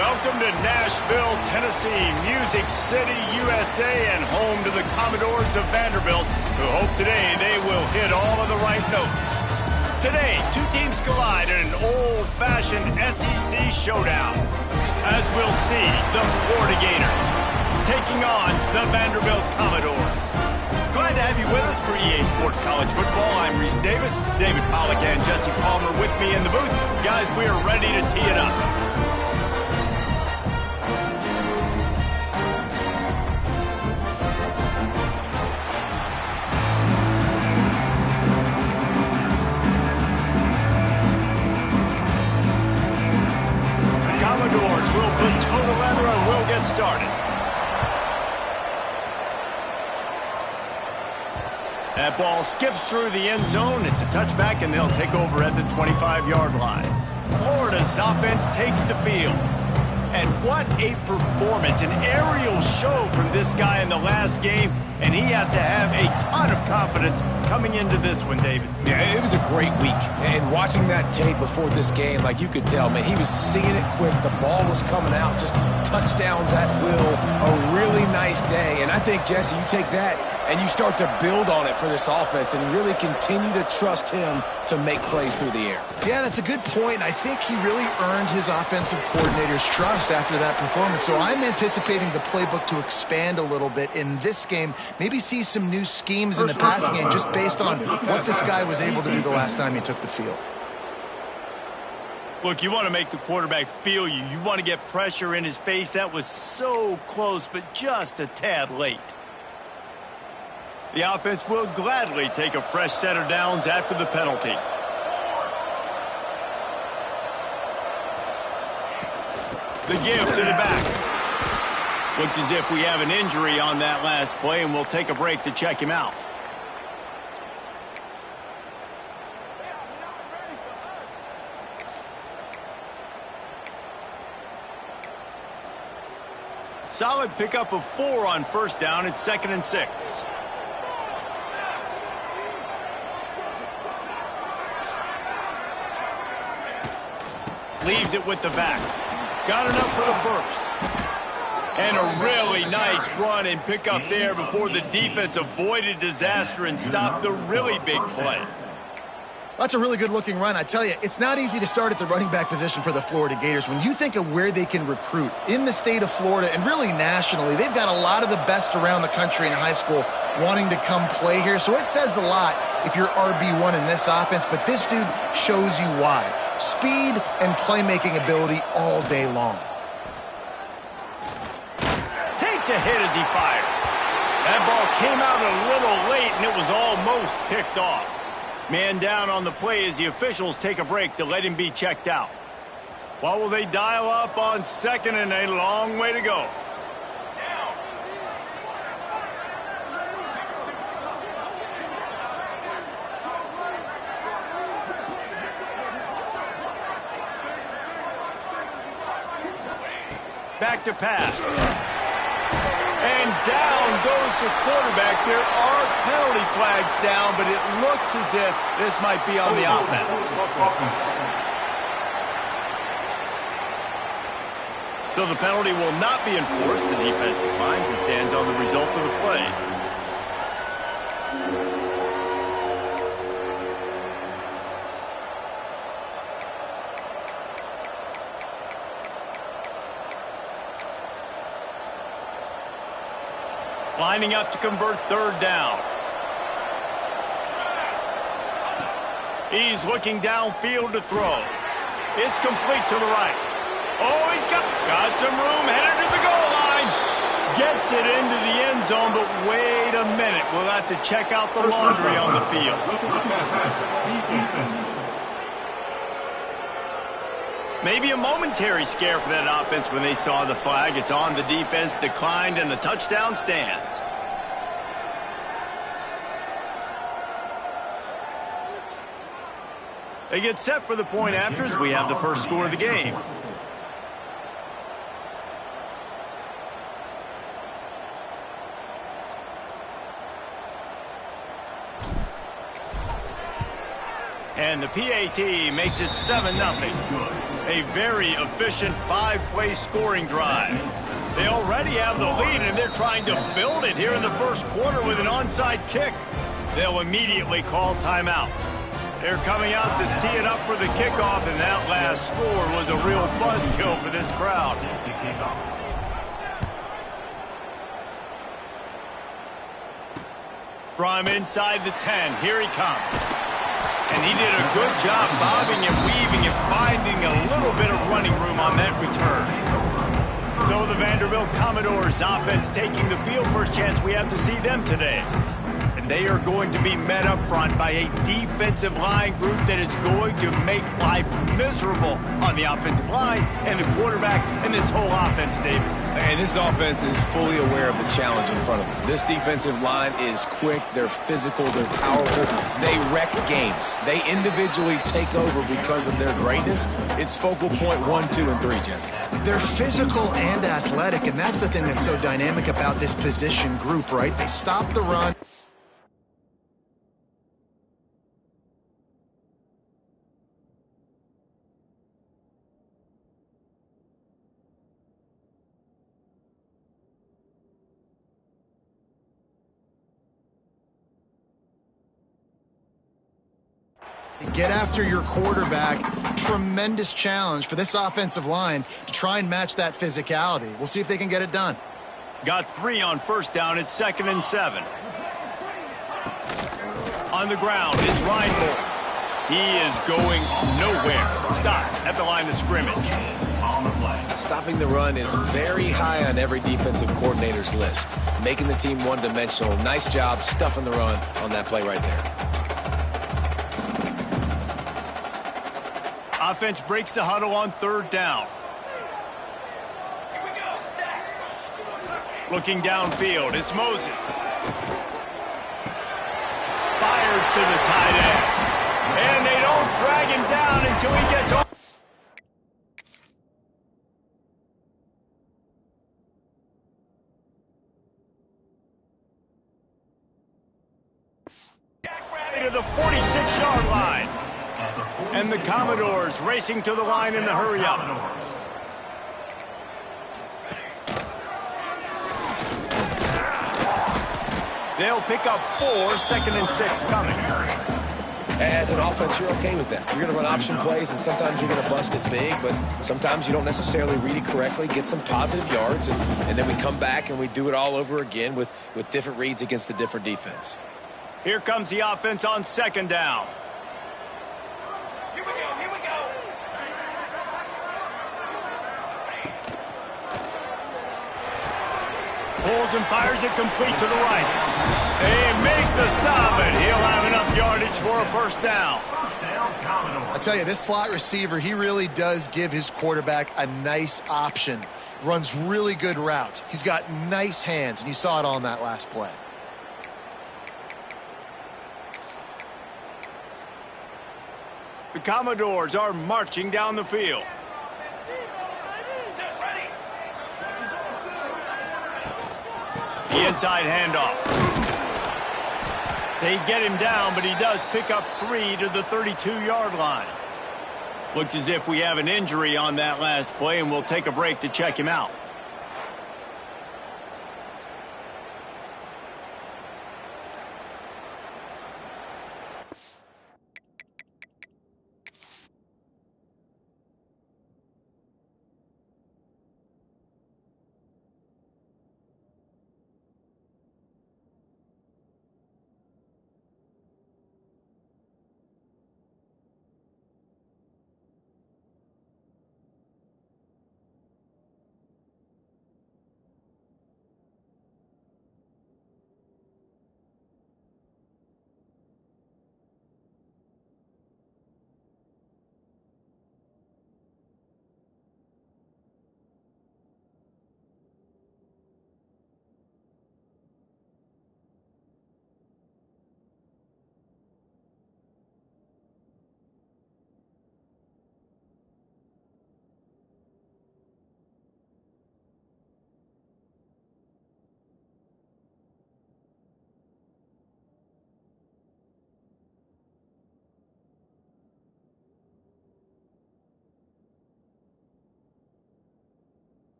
Welcome to Nashville, Tennessee, Music City, USA, and home to the Commodores of Vanderbilt, who hope today they will hit all of the right notes. Today, two teams collide in an old-fashioned SEC showdown. As we'll see, the Florida Gators taking on the Vanderbilt Commodores. Glad to have you with us for EA Sports College Football. I'm Reese Davis, David Pollack, and Jesse Palmer with me in the booth. Guys, we are ready to tee it up. We'll put total leather and we'll get started. That ball skips through the end zone. It's a touchback, and they'll take over at the 25-yard line. Florida's offense takes the field. And what a performance. An aerial show from this guy in the last game, and he has to have a ton of confidence coming into this one, David. Yeah, it was a great week. And watching that tape before this game, like you could tell, man, he was seeing it quick. The ball was coming out, just touchdowns at will. A really nice day. And I think, Jesse, you take that and you start to build on it for this offense and really continue to trust him to make plays through the air. Yeah, that's a good point. I think he really earned his offensive coordinator's trust after that performance. So I'm anticipating the playbook to expand a little bit in this game. Maybe see some new schemes in the passing game just based on what this guy was able to do the last time he took the field. Look, you want to make the quarterback feel you. You want to get pressure in his face. That was so close, but just a tad late. The offense will gladly take a fresh set of downs after the penalty. The give to the back. Looks as if we have an injury on that last play, and we'll take a break to check him out. Solid pickup of 4 on first down. It's 2nd and 6. Leaves it with the back. Got enough for the first. And a really nice run and pickup there before the defense avoided disaster and stopped the really big play. That's a really good-looking run. I tell you, it's not easy to start at the running back position for the Florida Gators. When you think of where they can recruit in the state of Florida and really nationally, they've got a lot of the best around the country in high school wanting to come play here. So it says a lot if you're RB1 in this offense, but this dude shows you why. Speed and playmaking ability all day long. Takes a hit as he fires. That ball came out a little late, and it was almost picked off. Man down on the play as the officials take a break to let him be checked out. What will they dial up on 2nd and a long way to go? Back to pass. And down goes the quarterback. There are penalty flags down, but it looks as if this might be on the offense. So the penalty will not be enforced. The defense declines and stands on the result of the play. Lining up to convert 3rd down. He's looking downfield to throw. It's complete to the right. Oh, he's got some room, headed to the goal line. Gets it into the end zone, but wait a minute. We'll have to check out the laundry on the field. Maybe a momentary scare for that offense when they saw the flag. It's on the defense, declined, and the touchdown stands. They get set for the point after as we have the first score of the game. And the PAT makes it 7-0. A very efficient 5-play scoring drive. They already have the lead, and they're trying to build it here in the first quarter with an onside kick. They'll immediately call timeout. They're coming out to tee it up for the kickoff, and that last score was a real buzzkill for this crowd. From inside the 10, here he comes. And he did a good job bobbing and weaving and finding a little bit of running room on that return. So the Vanderbilt Commodores offense taking the field. First chance we have to see them today. And they are going to be met up front by a defensive line group that is going to make life miserable on the offensive line and the quarterback and this whole offense, David. And this offense is fully aware of the challenge in front of them. This defensive line is quick, they're physical, they're powerful, they wreck games. They individually take over because of their greatness. It's focal point 1, 2, and 3, Jesse. They're physical and athletic, and that's the thing that's so dynamic about this position group, right? They stop the run. Get after your quarterback. Tremendous challenge for this offensive line to try and match that physicality. We'll see if they can get it done. Got 3 on first down. It's 2nd and 7. On the ground, it's Reinhold. He is going nowhere. Stop at the line of scrimmage. Stopping the run is very high on every defensive coordinator's list. Making the team one-dimensional. Nice job stuffing the run on that play right there. Offense breaks the huddle on 3rd down. Looking downfield, it's Moses. Fires to the tight end. And they don't drag him down until he gets off. To the 46-yard line. And the Commodores racing to the line in the hurry-up. They'll pick up 4, 2nd and 6 coming. As an offense, you're okay with that. You're going to run option plays, and sometimes you're going to bust it big, but sometimes you don't necessarily read it correctly, get some positive yards, and then we come back and we do it all over again with different reads against the different defense. Here comes the offense on 2nd down. Pulls and fires it complete to the right. They make the stop, and he'll have enough yardage for a first down. I tell you, this slot receiver, he really does give his quarterback a nice option. Runs really good routes. He's got nice hands, and you saw it all in that last play. The Commodores are marching down the field. The inside handoff. They get him down, but he does pick up 3 to the 32-yard line. Looks as if we have an injury on that last play, and we'll take a break to check him out.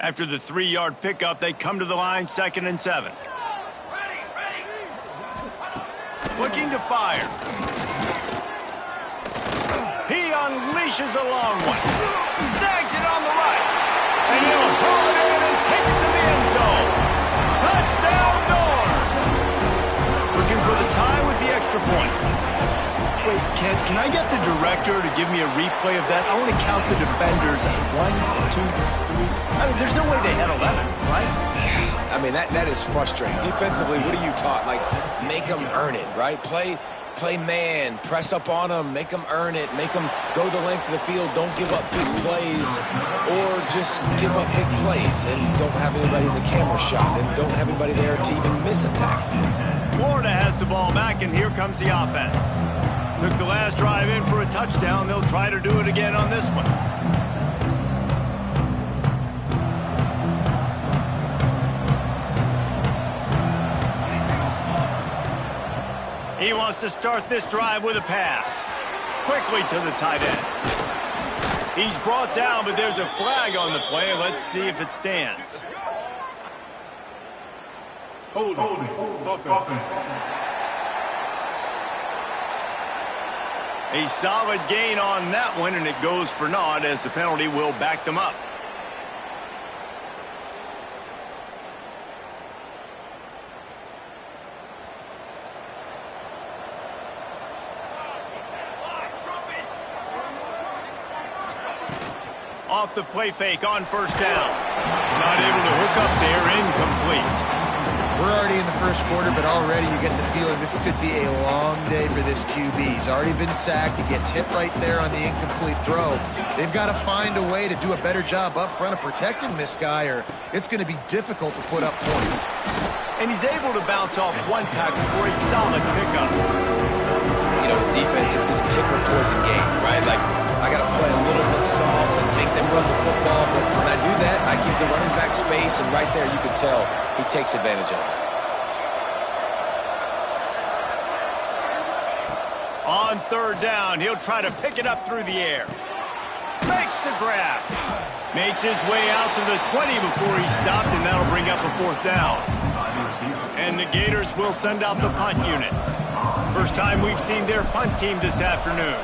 After the 3-yard pickup, they come to the line, 2nd and 7. Looking to fire. He unleashes a long one. Snags it on the right. And he'll haul it in and take it to the end zone. Touchdown Doors! Looking for the tie with the extra point. Wait, can I get the director to give me a replay of that? I want to count the defenders. 1, 2, 3. I mean, there's no way they had 11, right? I mean, that is frustrating. Defensively, what are you taught? Like, make them earn it, right? Play man, press up on them, make them earn it, make them go the length of the field, don't give up big plays, or just give up big plays and don't have anybody in the camera shot and don't have anybody there to even miss a tackle. Florida has the ball back, and here comes the offense. Took the last drive in for a touchdown. They'll try to do it again on this one. He wants to start this drive with a pass. Quickly to the tight end. He's brought down, but there's a flag on the play. Let's see if it stands. Holding. A solid gain on that one, and it goes for naught as the penalty will back them up. Off the play fake on 1st down. Not able to hook up there, incomplete. We're already in the 1st quarter, but already you get the feeling this could be a long day for this QB. He's already been sacked. He gets hit right there on the incomplete throw. They've got to find a way to do a better job up front of protecting this guy, or it's going to be difficult to put up points. And he's able to bounce off one tackle for a solid pickup. You know, defense is this pick or poison game, right? Like, I got to play a little bit soft and make them run the football, but when I do that, I give the running back space, and right there you can tell he takes advantage of it. On 3rd down, he'll try to pick it up through the air. Makes the grab. Makes his way out to the 20 before he stopped, and that'll bring up a 4th down. And the Gators will send out the punt unit. First time we've seen their punt team this afternoon.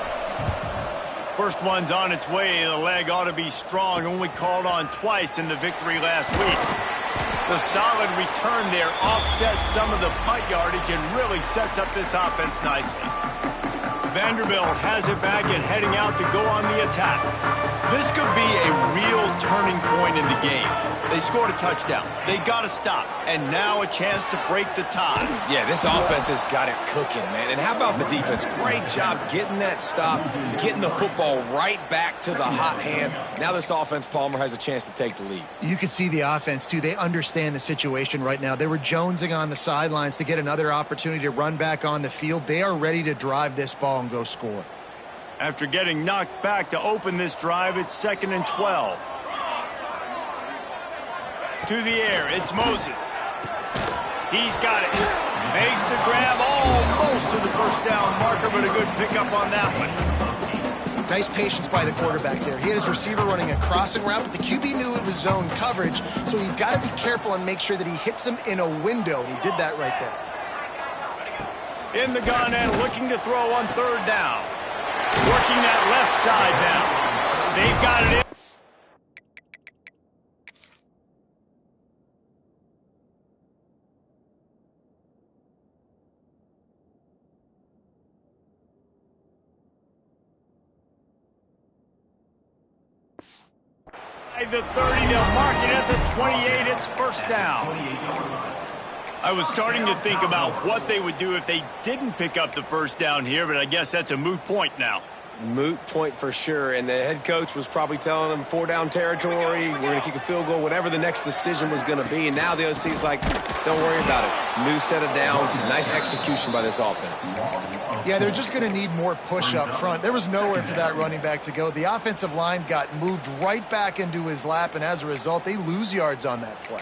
First one's on its way. The leg ought to be strong. Only called on twice in the victory last week. The solid return there offsets some of the punt yardage and really sets up this offense nicely. Vanderbilt has it back and heading out to go on the attack. This could be a real turning point in the game. They scored a touchdown. They got to stop. And now a chance to break the tie. Yeah, this offense has got it cooking, man. And how about the defense? Great job getting that stop, getting the football right back to the hot hand. Now this offense, Palmer, has a chance to take the lead. You can see the offense, too. They understand the situation right now. They were jonesing on the sidelines to get another opportunity to run back on the field. They are ready to drive this ball and go score. After getting knocked back to open this drive, it's 2nd and 12. To the air, it's Moses. He's got it. Makes the grab almost to the 1st down marker, but a good pickup on that one. Nice patience by the quarterback there. He had his receiver running a crossing route, but the QB knew it was zone coverage, so he's got to be careful and make sure that he hits him in a window, and he did that right there. In the gun and looking to throw on 3rd down. Working that left side now. They've got it in. The 30, they'll mark it at the 28. It's 1st down. I was starting to think about what they would do if they didn't pick up the 1st down here, but I guess that's a moot point now. Moot point for sure, and the head coach was probably telling them 4-down territory, we're going to kick a field goal, whatever the next decision was going to be, and now the OC's like, don't worry about it. New set of downs, nice execution by this offense. Yeah, they're just going to need more push up front. There was nowhere for that running back to go. The offensive line got moved right back into his lap, and as a result, they lose yards on that play.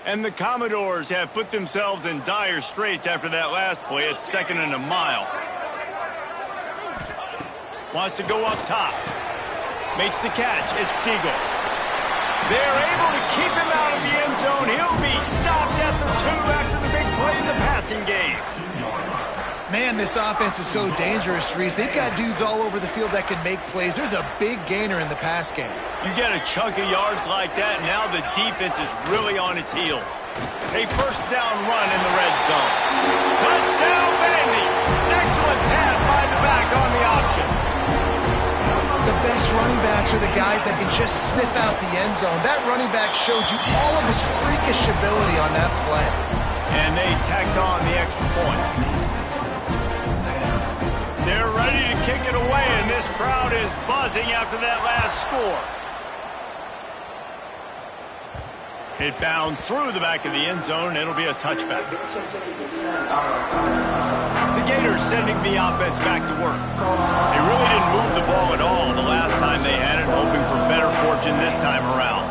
And the Commodores have put themselves in dire straits after that last play. It's 2nd and a mile. Wants to go up top. Makes the catch. It's Siegel. They're able to keep him out of the end zone. He'll be stopped at the 2 after the big play in the passing game. Man, this offense is so dangerous, Reese. They've got dudes all over the field that can make plays. There's a big gainer in the pass game. You get a chunk of yards like that, and now the defense is really on its heels. A first down run in the red zone. Touchdown, Vandy. Excellent pass by the back on the option. The best running backs are the guys that can just sniff out the end zone. That running back showed you all of his freakish ability on that play. And they tacked on the extra point. They're ready to kick it away, and this crowd is buzzing after that last score. It bounds through the back of the end zone, and it'll be a touchback. The Gators sending the offense back to work. They really didn't move the ball at all the last time they had it, hoping for better fortune this time around.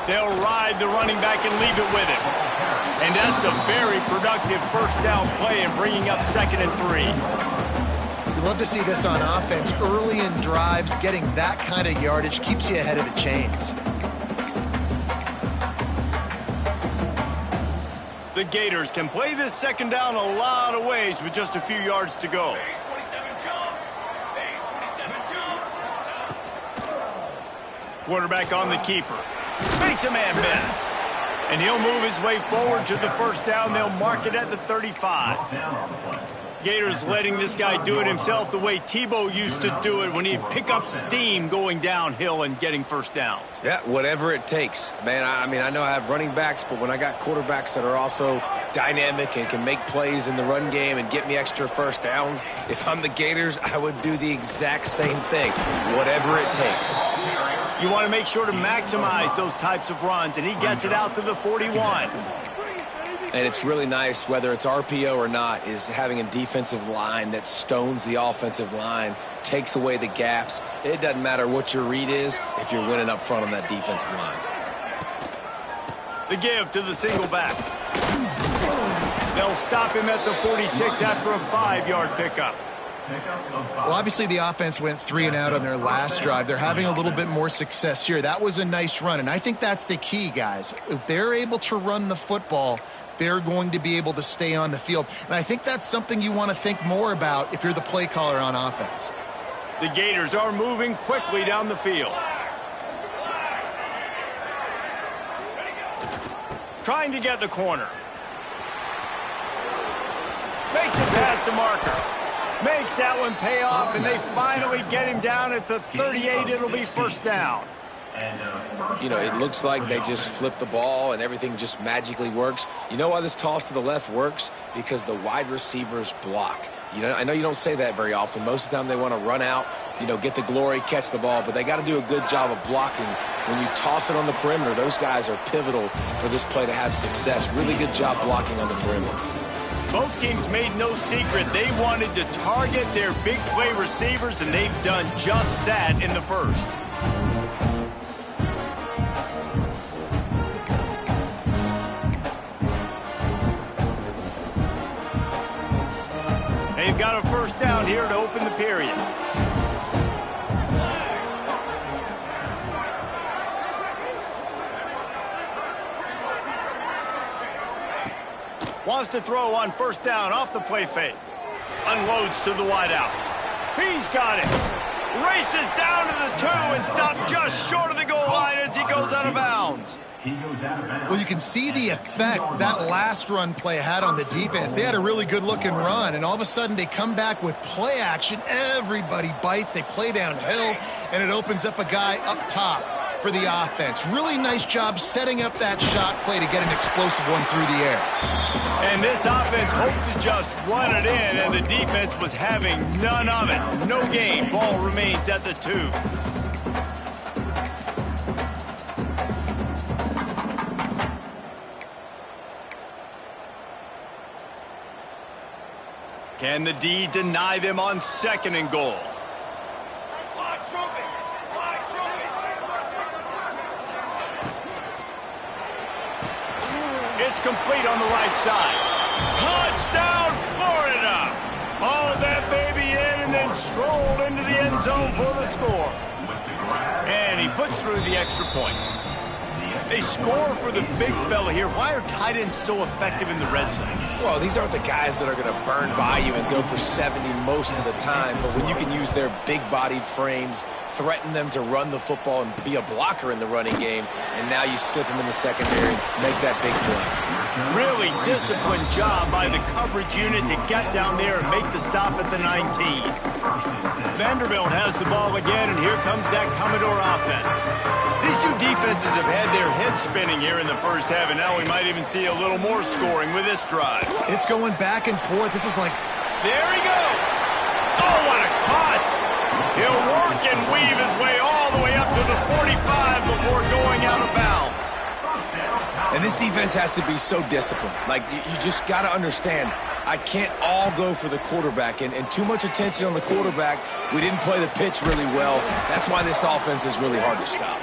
They'll ride the running back and leave it with him. And that's a very productive first down play and bringing up 2nd and 3. You love to see this on offense. Early in drives, getting that kind of yardage keeps you ahead of the chains. The Gators can play this 2nd down a lot of ways with just a few yards to go. Quarterback on the keeper. Makes a man miss. And he'll move his way forward to the first down. They'll mark it at the 35. Gators letting this guy do it himself the way Tebow used to do it when he'd pick up steam going downhill and getting first downs. Yeah, whatever it takes. Man, I mean, I know I have running backs, but when I got quarterbacks that are also dynamic and can make plays in the run game and get me extra first downs, if I'm the Gators, I would do the exact same thing, whatever it takes. You want to make sure to maximize those types of runs, and he gets it out to the 41. And it's really nice, whether it's RPO or not, is having a defensive line that stones the offensive line, takes away the gaps. It doesn't matter what your read is if you're winning up front on that defensive line. The give to the single back. They'll stop him at the 46 after a 5-yard pickup. Well, obviously the offense went 3 and out on their last drive. They're having a little bit more success here. That was a nice run, and I think that's the key, guys. If they're able to run the football, they're going to be able to stay on the field. And I think that's something you want to think more about if you're the play caller on offense. The Gators are moving quickly down the field. Trying to get the corner. Makes it past the marker. Makes that one pay off, and they finally get him down at the 38. It'll be first down. You know, it looks like they just flip the ball and everything just magically works. You know why this toss to the left works? Because the wide receivers block. You know, I know you don't say that very often. Most of the time they want to run out, you know, get the glory, catch the ball, but they got to do a good job of blocking. When you toss it on the perimeter, those guys are pivotal for this play to have success. Really good job blocking on the perimeter. Both teams made no secret they wanted to target their big play receivers, and they've done just that in the first. They've got a first down here to open the period. Wants to throw on first down off the play fake. Unloads to the wideout. He's got it. Races down to the 2 and stopped just short of the goal line as he goes out of bounds. Well, you can see the effect that last run play had on the defense. They had a really good-looking run, and all of a sudden they come back with play action. Everybody bites. They play downhill, and it opens up a guy up top for the offense. Really nice job setting up that shot play to get an explosive one through the air. And this offense hoped to just run it in, and the defense was having none of it. No gain. Ball remains at the 2. Can the D deny them on 2nd and goal? It's complete on the right side. Touchdown, Florida! Hauled that baby in and then strolled into the end end zone for the score. And he puts through the extra point. They score for the big fella here. Why are tight ends so effective in the red zone? Well, these aren't the guys that are going to burn by you and go for 70 most of the time, but when you can use their big-bodied frames, threaten them to run the football and be a blocker in the running game, and now you slip them in the secondary and make that big play. Really disciplined job by the coverage unit to get down there and make the stop at the 19. Vanderbilt has the ball again, and here comes that Commodore offense. These two defenses have had their heads spinning here in the first half, and now we might even see a little more scoring with this drive. It's going back and forth. This is like... There he goes! Oh, what a cut! He'll work and weave his way all the way up to the 45 before going out of bounds. And this defense has to be so disciplined. Like, you just got to understand, I can't all go for the quarterback, and too much attention on the quarterback. We didn't play the pitch really well. That's why this offense is really hard to stop.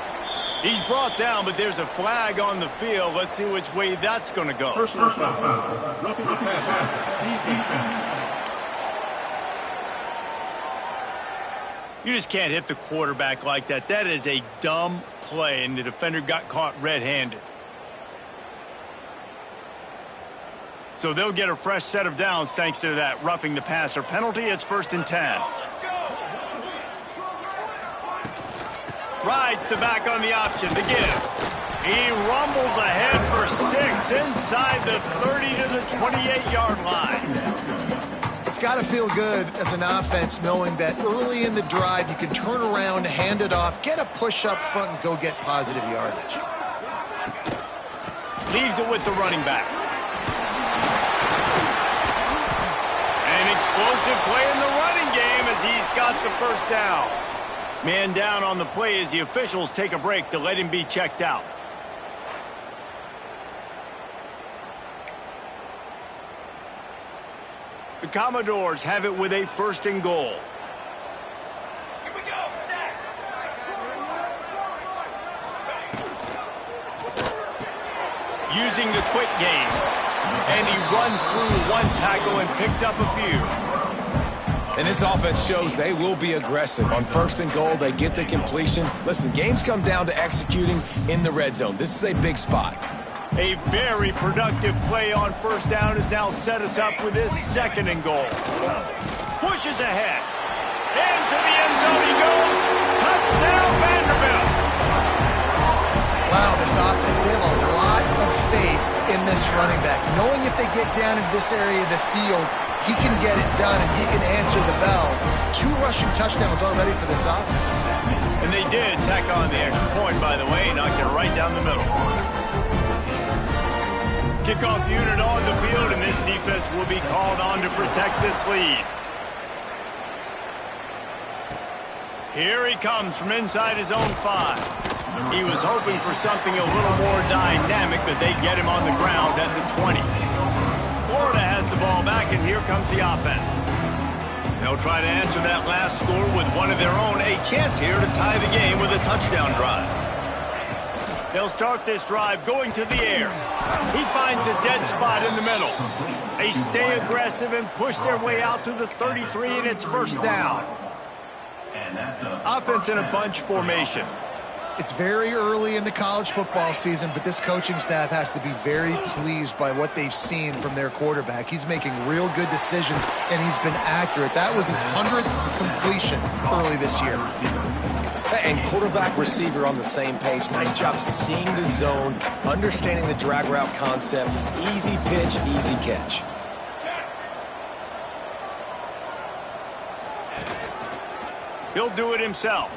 He's brought down, but there's a flag on the field. Let's see which way that's going to go. Personal foul. Roughing the passer. You just can't hit the quarterback like that. That is a dumb play, and the defender got caught red-handed. So they'll get a fresh set of downs thanks to that roughing the passer penalty. It's 1st and 10. Rides the back on the option, the give. He rumbles ahead for 6 inside the 30 to the 28-yard line. It's got to feel good as an offense knowing that early in the drive you can turn around, hand it off, get a push up front, and go get positive yardage. Leaves it with the running back. An explosive play in the running game as he's got the first down. Man down on the play as the officials take a break to let him be checked out. The Commodores have it with a 1st and goal. Here we go, set. Using the quick game. And he runs through one tackle and picks up a few. And this offense shows they will be aggressive. On 1st and goal, they get the completion. Listen, games come down to executing in the red zone. This is a big spot. A very productive play on 1st down has now set us up with this 2nd and goal. Pushes ahead. Into the end zone he goes. Touchdown, Vanderbilt. Wow, this offense, they have a lot of faith in this running back. Knowing if they get down in this area of the field, he can get it done and he can answer the bell. 2 rushing touchdowns already for this offense. And they did tack on the extra point, by the way, knocked it right down the middle. Kickoff unit on the field, and this defense will be called on to protect this lead. Here he comes from inside his own 5. He was hoping for something a little more dynamic, but they get him on the ground at the 20. Florida has the ball back, and here comes the offense. They'll try to answer that last score with one of their own. A chance here to tie the game with a touchdown drive. They'll start this drive going to the air. He finds a dead spot in the middle. They stay aggressive and push their way out to the 33, and it's 1st down. Offense in a bunch formation. It's very early in the college football season, but this coaching staff has to be very pleased by what they've seen from their quarterback. He's making real good decisions, and he's been accurate. That was his 100th completion early this year. And quarterback receiver on the same page. Nice job seeing the zone, understanding the drag route concept. Easy pitch, easy catch. He'll do it himself.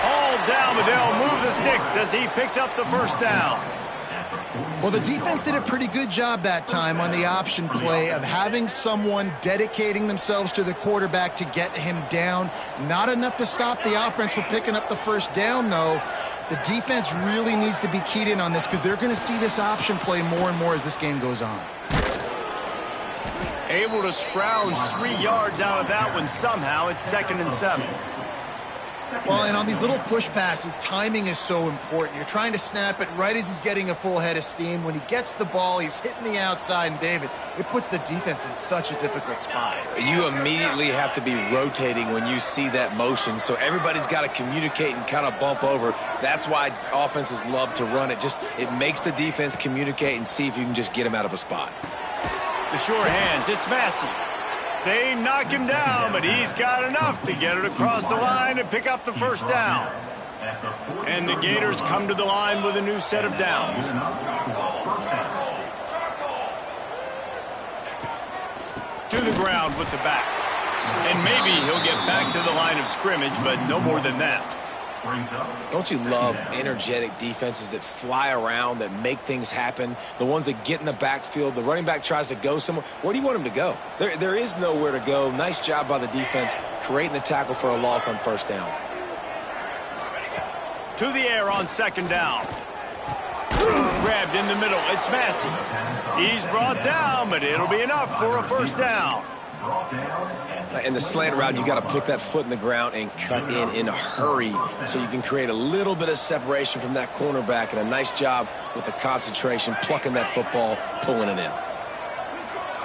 All down, but they'll move the sticks as he picks up the 1st down. Well, the defense did a pretty good job that time on the option play of having someone dedicating themselves to the quarterback to get him down. Not enough to stop the offense from picking up the 1st down, though. The defense really needs to be keyed in on this because they're going to see this option play more and more as this game goes on. Able to scrounge 3 yards out of that one somehow. It's 2nd and 7. Well, and on these little push passes, timing is so important. You're trying to snap it right as he's getting a full head of steam. When he gets the ball, he's hitting the outside, and David, it puts the defense in such a difficult spot. You immediately have to be rotating when you see that motion, so everybody's got to communicate and kind of bump over. That's why offenses love to run it. It makes the defense communicate and see if you can just get him out of a spot. The sure hands, it's Massey. They knock him down, but he's got enough to get it across the line and pick up the first down. And the Gators come to the line with a new set of downs. To the ground with the back. And maybe he'll get back to the line of scrimmage, but no more than that. Don't you love energetic defenses that fly around, that make things happen? The ones that get in the backfield, the running back tries to go somewhere. Where do you want him to go? There is nowhere to go. Nice job by the defense creating the tackle for a loss on first down. To the air on second down. Grabbed in the middle. It's Massey. He's brought down, but it'll be enough for a first down. In the slant route, you got to put that foot in the ground and cut in a hurry so you can create a little bit of separation from that cornerback, and a nice job with the concentration, plucking that football, pulling it in.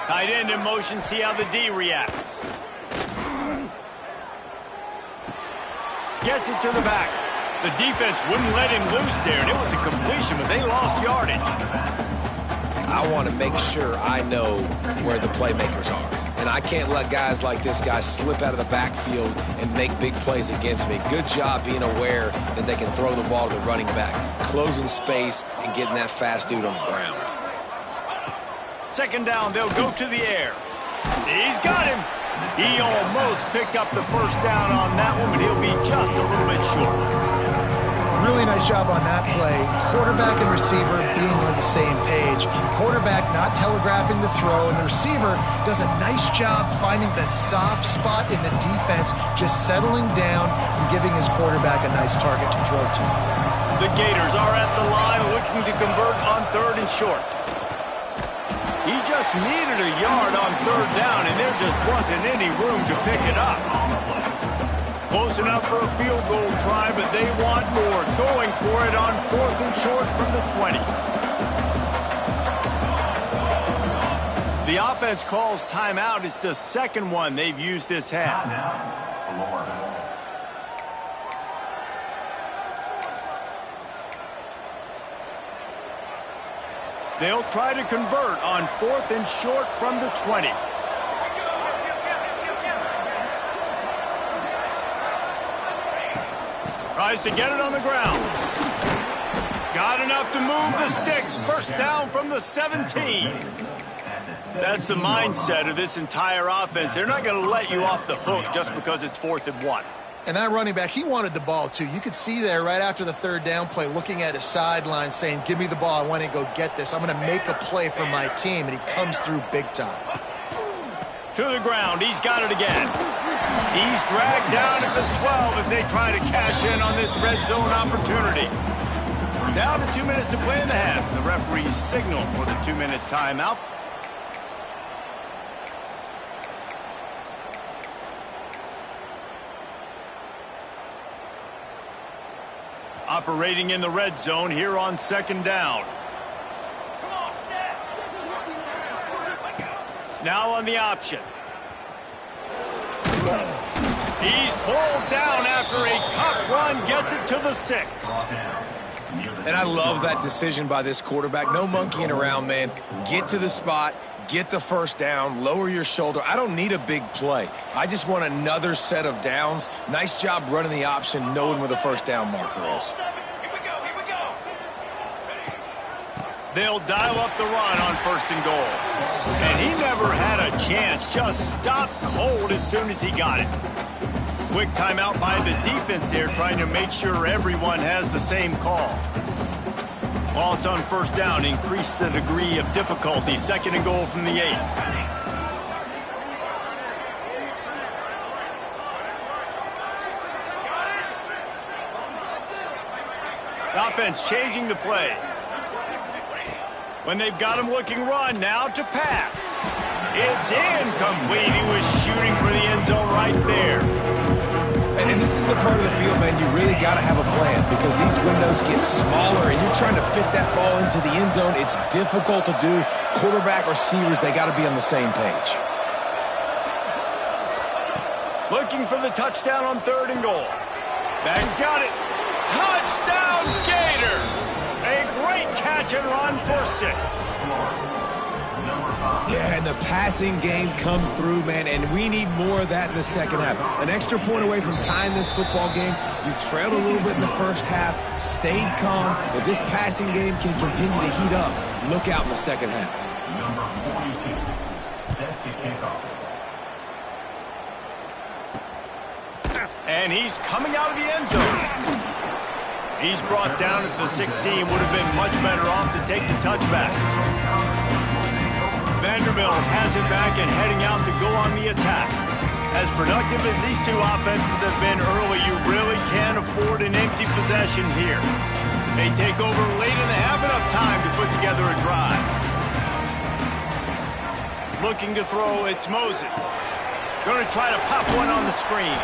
Tight end in motion, see how the D reacts. Gets it to the back. The defense wouldn't let him loose there, and it was a completion, but they lost yardage. I want to make sure I know where the playmakers are. And I can't let guys like this guy slip out of the backfield and make big plays against me. Good job being aware that they can throw the ball to the running back, closing space and getting that fast dude on the ground. Second down, they'll go to the air. He's got him. He almost picked up the first down on that one, but he'll be just a little bit short. Really nice job on that play. Quarterback and receiver being on the same page. Quarterback not telegraphing the throw, and the receiver does a nice job finding the soft spot in the defense, just settling down and giving his quarterback a nice target to throw to. The Gators are at the line looking to convert on third and short. He just needed a yard on third down, and there just wasn't any room to pick it up. Close enough for a field goal try, but they want more. Going for it on fourth and short from the 20. The offense calls timeout. It's the second one they've used this half. They'll try to convert on fourth and short from the 20. Tries to get it on the ground. Got enough to move the sticks. First down from the 17. That's the mindset of this entire offense. They're not going to let you off the hook just because it's 4th and 1. And that running back, he wanted the ball too. You could see there right after the third down play, looking at his sideline saying, give me the ball. I want to go get this. I'm going to make a play for my team. And he comes through big time. To the ground. He's got it again. He's dragged down at the 12 as they try to cash in on this red zone opportunity. Down to 2 minutes to play in the half. The referees signal for the 2-minute timeout. Operating in the red zone here on second down. Now on the option. He's pulled down after a tough run, gets it to the 6. And I love that decision by this quarterback. No monkeying around, man. Get to the spot, get the first down, lower your shoulder. I don't need a big play. I just want another set of downs. Nice job running the option, knowing where the first down marker is. They'll dial up the run on first and goal. And he never had a chance. Just stopped cold as soon as he got it. Quick timeout by the defense there, trying to make sure everyone has the same call. Loss on first down increased the degree of difficulty. Second and goal from the 8. The offense changing the play. When they've got him looking run, now to pass. It's incomplete. He was shooting for the end zone right there. And this is the part of the field, man, you really got to have a plan because these windows get smaller and you're trying to fit that ball into the end zone. It's difficult to do. Quarterback, receivers, they got to be on the same page. Looking for the touchdown on 3rd and goal. Bag's got it. Touchdown, Gators! A great catch and run for 6. Yeah, and the passing game comes through, man, and we need more of that in the second half. An extra point away from tying this football game. You trailed a little bit in the first half, stayed calm. If this passing game can continue to heat up, look out in the second half. Number 42, set to kick off. And he's coming out of the end zone. He's brought down at the 16. Would have been much better off to take the touchback. Vanderbilt has it back and heading out to go on the attack. As productive as these two offenses have been early, you really can't afford an empty possession here. They take over late and they have enough time to put together a drive. Looking to throw, it's Moses. Going to try to pop one on the screen.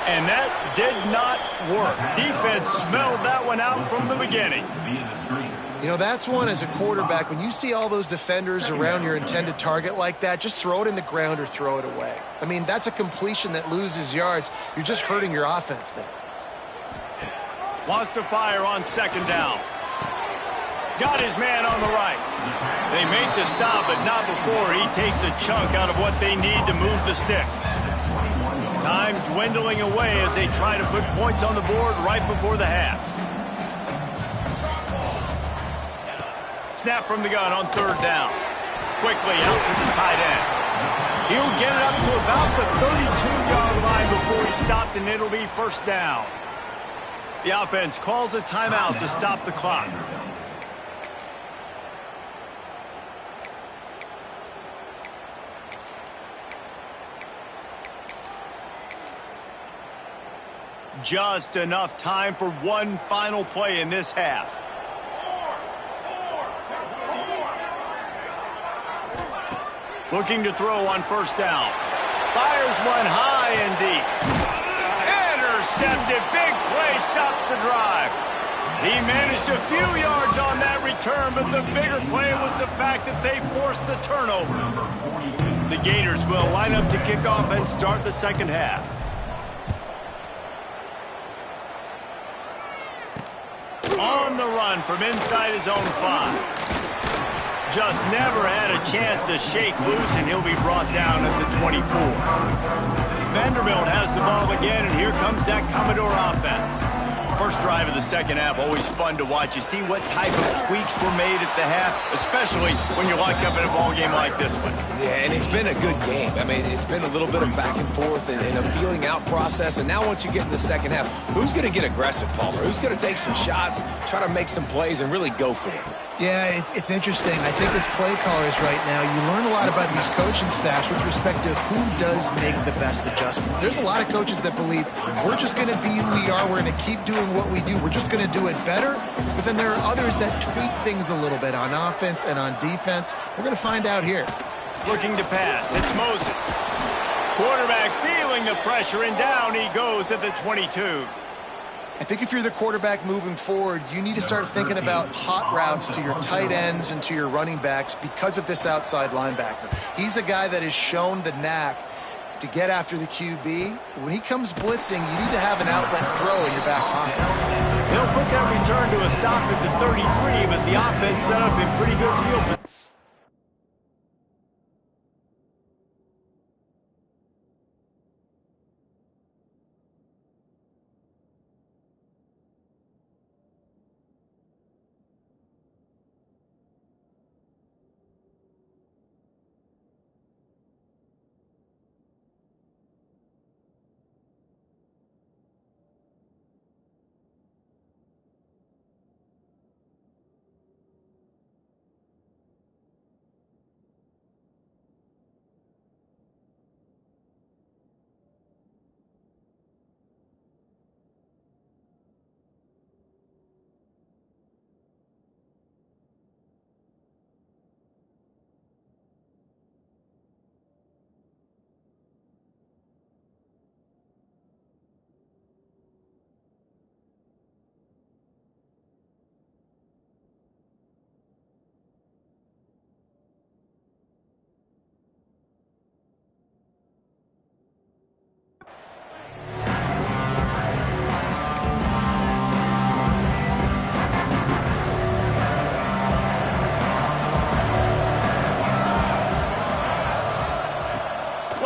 And that did not work. Defense smelled that one out from the beginning. You know, that's one as a quarterback. When you see all those defenders around your intended target like that, just throw it in the ground or throw it away. I mean, that's a completion that loses yards. You're just hurting your offense there. Wants to fire on 2nd down. Got his man on the right. They make the stop, but not before he takes a chunk out of what they need to move the sticks. Time dwindling away as they try to put points on the board right before the half. Snap from the gun on 3rd down. Quickly out to the tight end. He'll get it up to about the 32-yard line before he stopped, and it'll be 1st down. The offense calls a timeout to stop the clock. Just enough time for one final play in this half. Looking to throw on 1st down. Fires one high and deep. Intercepted. Big play stops the drive. He managed a few yards on that return, but the bigger play was the fact that they forced the turnover. The Gators will line up to kick off and start the second half. On the run from inside his own 5. Just never had a chance to shake loose, and he'll be brought down at the 24. Vanderbilt has the ball again, and here comes that Commodore offense. First drive of the second half, always fun to watch. You see what type of tweaks were made at the half, especially when you're locked up in a ball game like this one. Yeah, and it's been a good game. I mean, it's been a little bit of back and forth and a feeling out process. And now once you get in the second half, who's going to get aggressive, Palmer? Who's going to take some shots, try to make some plays, and really go for it? Yeah, it's interesting. I think as play callers right now, you learn a lot about these coaching staffs with respect to who does make the best adjustments. There's a lot of coaches that believe we're just going to be who we are. We're going to keep doing what we do. We're just going to do it better. But then there are others that tweak things a little bit on offense and on defense. We're going to find out here. Looking to pass. It's Moses. Quarterback feeling the pressure, and down he goes at the 22. I think if you're the quarterback moving forward, you need to start thinking about hot routes to your tight ends and to your running backs because of this outside linebacker. He's a guy that has shown the knack to get after the QB. When he comes blitzing, you need to have an outlet throw in your back pocket. They'll put that return to a stop at the 33, but the offense set up in pretty good field position.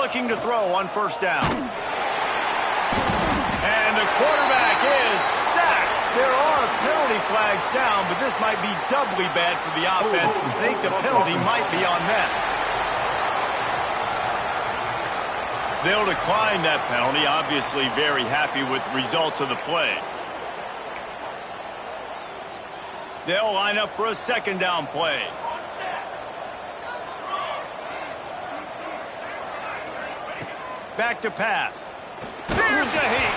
looking to throw on first down. And the quarterback is sacked. There are penalty flags down, but this might be doubly bad for the offense. I think the penalty might be on them. They'll decline that penalty, obviously very happy with the results of the play. They'll line up for a second down play. Back to pass. Here's a heat.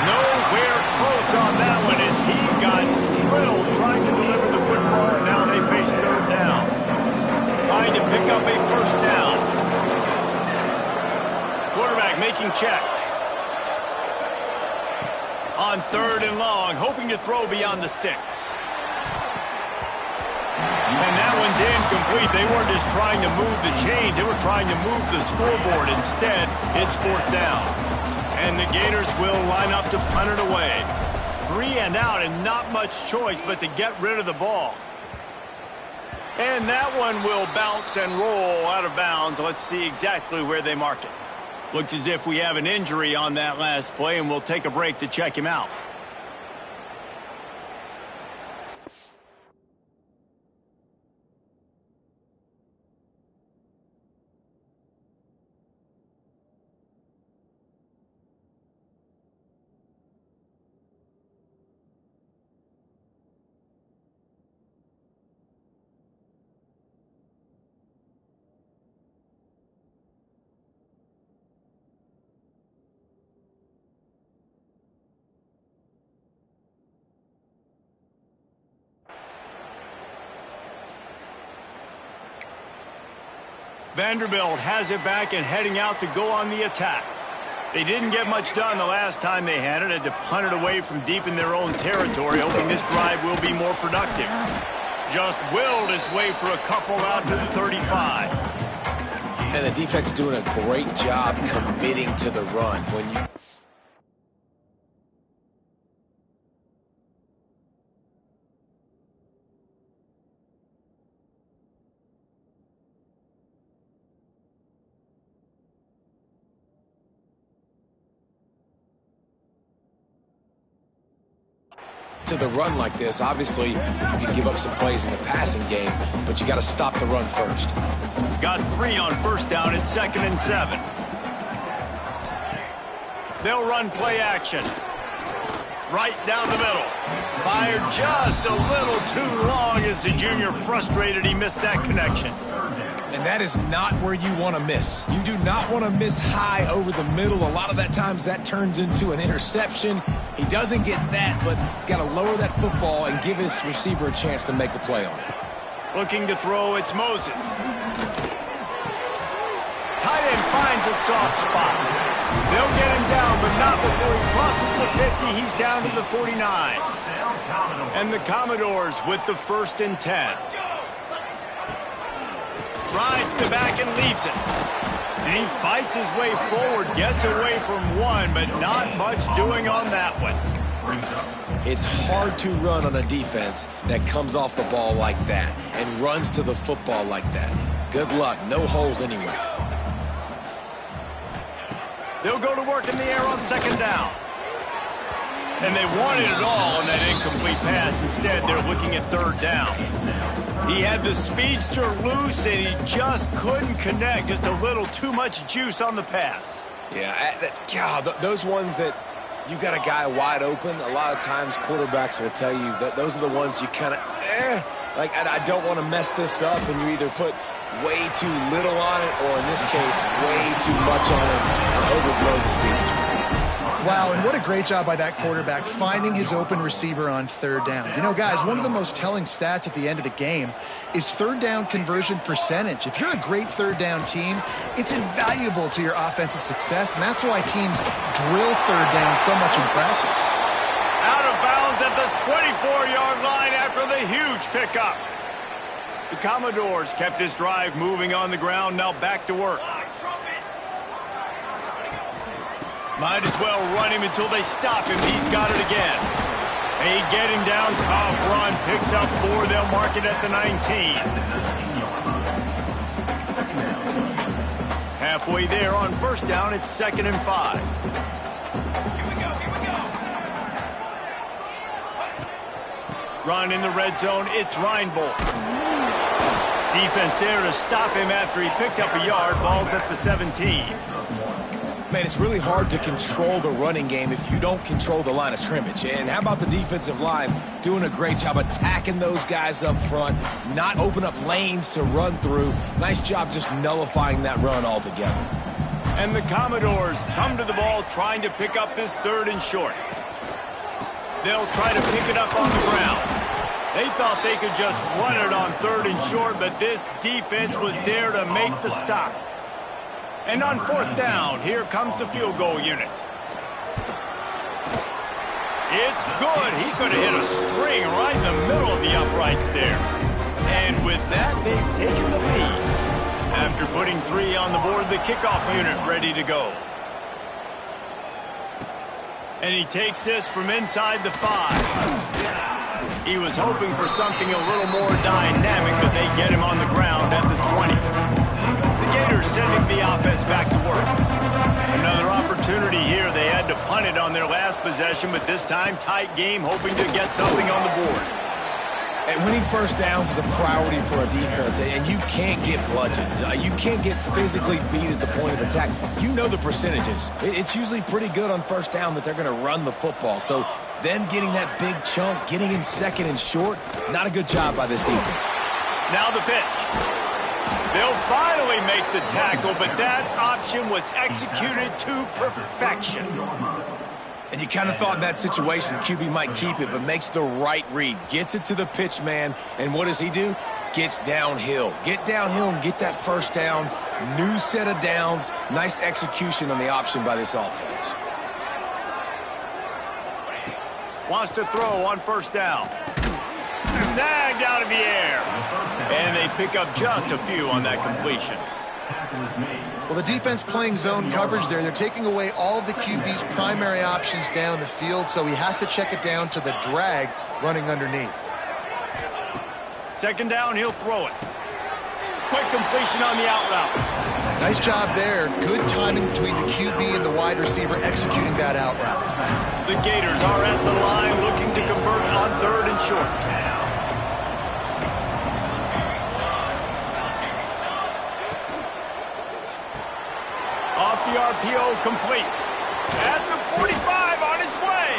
Nowhere close on that one as he got drilled trying to deliver the football, and now they face third down. Trying to pick up a first down. Quarterback making checks. On third and long, hoping to throw beyond the sticks. And that one's incomplete. They weren't just trying to move the chains. They were trying to move the scoreboard. Instead, it's fourth down. And the Gators will line up to punt it away. 3 and out and not much choice but to get rid of the ball. And that one will bounce and roll out of bounds. Let's see exactly where they mark it. Looks as if we have an injury on that last play, and we'll take a break to check him out. Vanderbilt has it back and heading out to go on the attack. They didn't get much done the last time they had it. Had to punt it away from deep in their own territory, hoping this drive will be more productive. Just willed his way for a couple out to the 35. And the defense doing a great job committing to the run. When you to the run like this, obviously you can give up some plays in the passing game, but you got to stop the run first. Got 3 on first down. It's 2nd and 7. They'll run play action. Right down the middle. Fired just a little too long as the junior frustrated he missed that connection. And that is not where you want to miss. You do not want to miss high over the middle. A lot of that times that turns into an interception. He doesn't get that, but he's got to lower that football and give his receiver a chance to make a play on it. Looking to throw, it's Moses. Tight end finds a soft spot. They'll get him down, but not before he crosses the 50. He's down to the 49. And the Commodores with the 1st and 10. Rides the back and leaves it. And he fights his way forward, gets away from one, but not much doing on that one. It's hard to run on a defense that comes off the ball like that and runs to the football like that. Good luck. No holes anywhere. They'll go to work in the air on 2nd down. And they wanted it all on that incomplete pass. Instead, they're looking at 3rd down. He had the speedster loose, and he just couldn't connect. Just a little too much juice on the pass. Yeah, those ones that you got a guy wide open, a lot of times quarterbacks will tell you that those are the ones you kind of, like, I don't want to mess this up, and you either put way too little on it, or in this case, way too much on it, and overthrow the speedster. Wow, and what a great job by that quarterback finding his open receiver on 3rd down. You know, guys, one of the most telling stats at the end of the game is 3rd down conversion percentage. If you're a great 3rd down team, it's invaluable to your offensive success, and that's why teams drill 3rd down so much in practice. Out of bounds at the 24-yard line after the huge pickup. The Commodores kept this drive moving on the ground, now back to work. Might as well run him until they stop him. He's got it again. They get him down. Tough run. Picks up 4. They'll mark it at the 19. Halfway there on first down, it's 2nd and 5. Run in the red zone, it's Reinbold. Defense there to stop him after he picked up a yard. Ball's at the 17. Man, it's really hard to control the running game if you don't control the line of scrimmage. And how about the defensive line doing a great job attacking those guys up front, not open up lanes to run through. Nice job just nullifying that run altogether. And the Commodores come to the ball trying to pick up this 3rd and short. They'll try to pick it up on the ground. They thought they could just run it on 3rd and short, but this defense was there to make the stop. And on 4th down, here comes the field goal unit. It's good. He could have hit a string right in the middle of the uprights there. And with that, they've taken the lead. After putting 3 on the board, the kickoff unit ready to go. And he takes this from inside the 5. He was hoping for something a little more dynamic, but they get him on the ground at the 20. The Gators sending the offense back to work. Another opportunity here. They had to punt it on their last possession, but this time tight game, hoping to get something on the board. And winning first downs is a priority for a defense, and you can't get bludgeoned. You can't get physically beat at the point of attack. You know the percentages. It's usually pretty good on first down that they're going to run the football. So them getting that big chunk, getting in 2nd and short, not a good job by this defense. Now the pitch. They'll finally make the tackle, but that option was executed to perfection. And you kind of thought in that situation QB might keep it, but makes the right read. Gets it to the pitch man, and what does he do? Gets downhill. Get downhill and get that first down. New set of downs. Nice execution on the option by this offense. Wants to throw on first down. Snagged out of the air. And they pick up just a few on that completion. Well, the defense playing zone coverage there. They're taking away all of the QB's primary options down the field, so he has to check it down to the drag running underneath. 2nd down, he'll throw it. Quick completion on the out route. Nice job there. Good timing between the QB and the wide receiver executing that out route. The Gators are at the line looking to convert on 3rd and short. Off the RPO, complete. At the 45, on his way.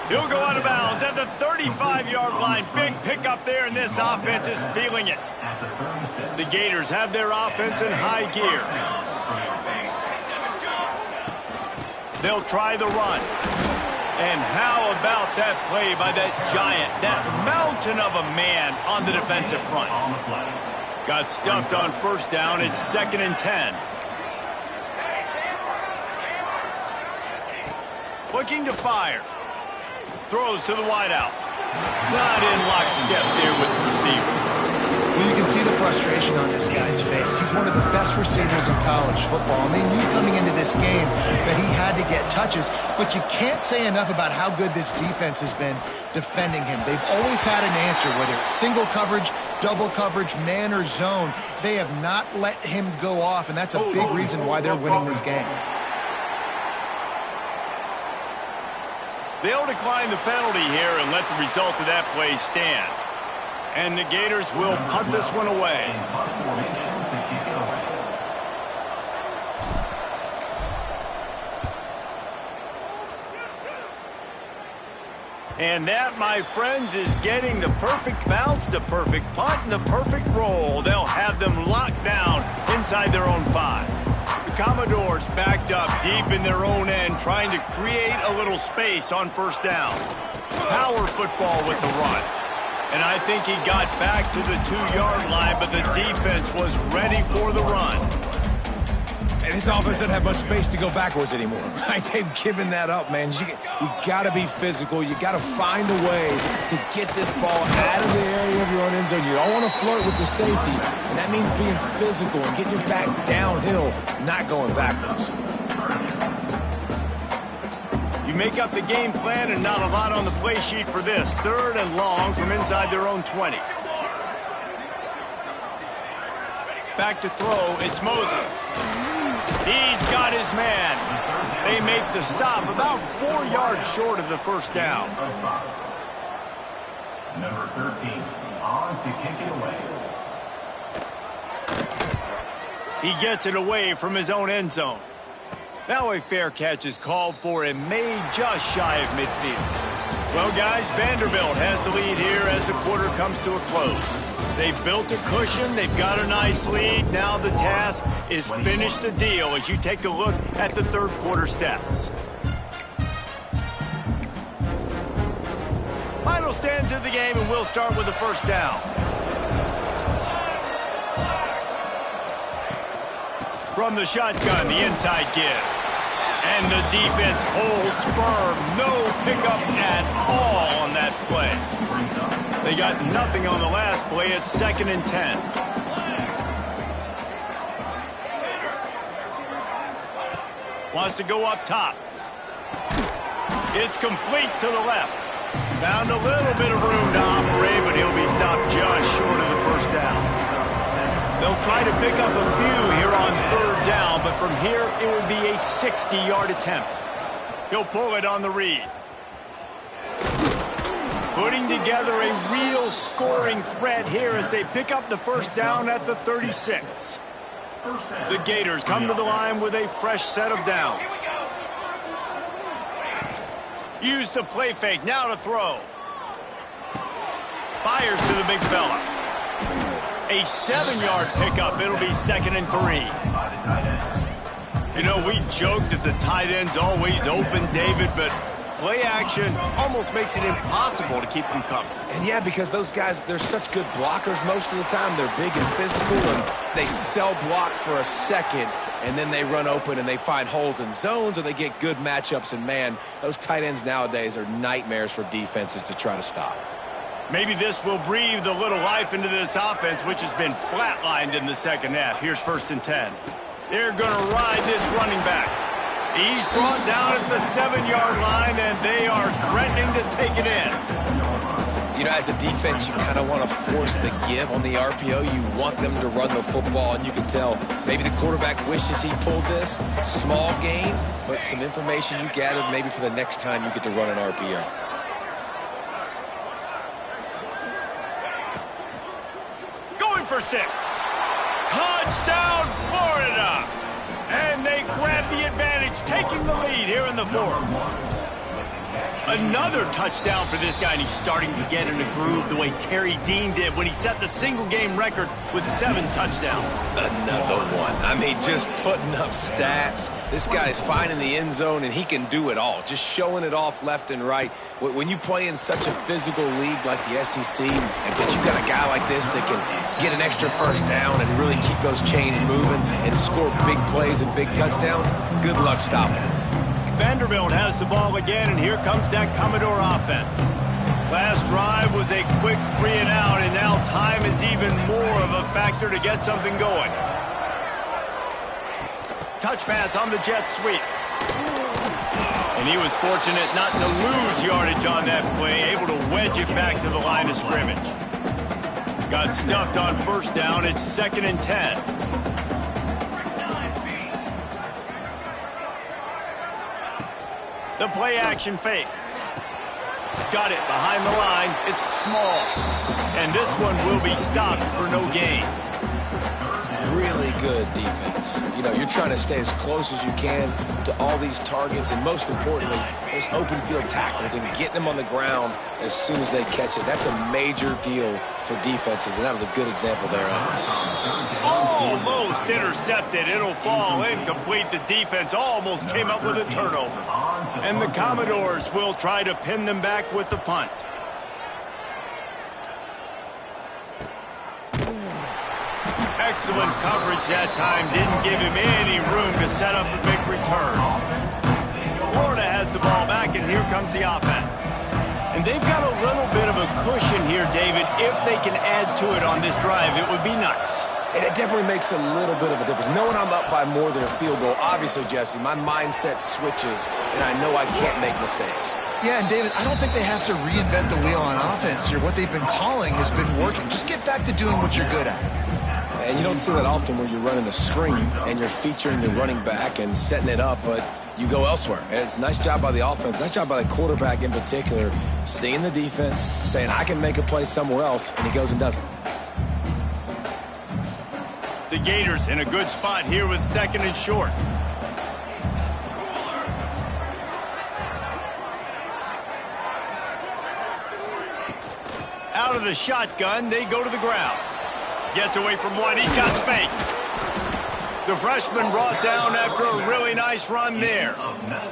He'll go out of bounds at the 35-yard line. Big pickup there, and this offense is feeling it. The Gators have their offense in high gear. They'll try the run. And how about that play by that giant, that mountain of a man on the defensive front? Got stuffed on first down. It's 2nd and 10. Looking to fire. Throws to the wideout. Not in lockstep there with the receiver. Well, you can see the frustration on this guy's face. He's one of the best receivers in college football, and they knew coming into this game that he had to get touches, but you can't say enough about how good this defense has been defending him. They've always had an answer, whether it's single coverage, double coverage, man or zone. They have not let him go off, and that's a big reason why they're winning this game. They'll decline the penalty here and let the result of that play stand. And the Gators will punt this one away. And that, my friends, is getting the perfect bounce, the perfect punt, and the perfect roll. They'll have them locked down inside their own 5. The Commodores backed up deep in their own end, trying to create a little space on first down. Power football with the run. And I think he got back to the 2-yard line, but the defense was ready for the run. And this offense doesn't have much space to go backwards anymore, right? They've given that up, man. You got to be physical. You got to find a way to get this ball out of the area of your own end zone. You don't want to flirt with the safety, and that means being physical and getting your back downhill, not going backwards. You make up the game plan and not a lot on the play sheet for this. 3rd and long from inside their own 20. Back to throw, it's Moses. He's got his man. They make the stop about 4 yards short of the first down. Number 13, on to kick it away. He gets it away from his own end zone. Now a fair catch is called for and made just shy of midfield. Well, guys, Vanderbilt has the lead here as the quarter comes to a close. They've built a cushion. They've got a nice lead. Now the task is finish the deal as you take a look at the third quarter stats. Final stands of the game, and we'll start with the first down. From the shotgun, the inside give. And the defense holds firm. No pickup at all on that play. They got nothing on the last play. It's 2nd and 10. Wants to go up top. It's complete to the left. Found a little bit of room to operate, but he'll be stopped just short of the first down. They'll try to pick up a few here on third down, but from here it will be a 60-yard attempt. He'll pull it on the read. Putting together a real scoring threat here as they pick up the first down at the 36. The Gators come to the line with a fresh set of downs. Use the play fake, now to throw. Fires to the big fella. A 7-yard pickup. It'll be 2nd and 3. You know, we joked that the tight end's always open, David, but play action almost makes it impossible to keep them covered. And yeah, because those guys, they're such good blockers most of the time. They're big and physical, and they sell block for a second, and then they run open and they find holes in zones, or they get good matchups. And man, those tight ends nowadays are nightmares for defenses to try to stop. Maybe this will breathe a little life into this offense, which has been flatlined in the second half. Here's 1st and 10. They're going to ride this running back. He's brought down at the 7-yard line, and they are threatening to take it in. You know, as a defense, you kind of want to force the give on the RPO. You want them to run the football, and you can tell maybe the quarterback wishes he pulled this. Small gain, but some information you gathered maybe for the next time you get to run an RPO. For 6. Touchdown, Florida! And they grab the advantage, taking the lead here in the fourth. Another touchdown for this guy, and he's starting to get in a groove the way Terry Dean did when he set the single-game record with 7 touchdowns. Another one. I mean, just putting up stats. This guy's finding the end zone, and he can do it all. Just showing it off left and right. When you play in such a physical league like the SEC, but you got a guy like this that can get an extra first down and really keep those chains moving and score big plays and big touchdowns, good luck stopping him. Vanderbilt has the ball again, and here comes that Commodore offense. Last drive was a quick 3-and-out, and now time is even more of a factor to get something going. Touch pass on the jet sweep. And he was fortunate not to lose yardage on that play, able to wedge it back to the line of scrimmage. Got stuffed on first down. It's 2nd and 10. The play action fake. Got it behind the line. It's small. And this one will be stopped for no gain. Really good defense. You know, you're trying to stay as close as you can to all these targets, and most importantly, those open field tackles and getting them on the ground as soon as they catch it. That's a major deal for defenses, and that was a good example there of it. Almost intercepted. It'll fall incomplete. The defense almost came up with a turnover. And the Commodores will try to pin them back with the punt. Excellent coverage that time. Didn't give him any room to set up a big return. Florida has the ball back, and here comes the offense. And they've got a little bit of a cushion here, David. If they can add to it on this drive, it would be nice. And it definitely makes a little bit of a difference. Knowing I'm up by more than a field goal, obviously, Jesse, my mindset switches, and I know I can't make mistakes. Yeah, and David, I don't think they have to reinvent the wheel on offense here. What they've been calling has been working. Just get back to doing what you're good at. And you don't see that often where you're running a screen and you're featuring the running back and setting it up, but you go elsewhere. And it's a nice job by the offense, nice job by the quarterback in particular, seeing the defense, saying, I can make a play somewhere else, and he goes and does it. The Gators in a good spot here with 2nd and short. Out of the shotgun, they go to the ground. Gets away from one, he's got space. The freshman brought down after a really nice run there.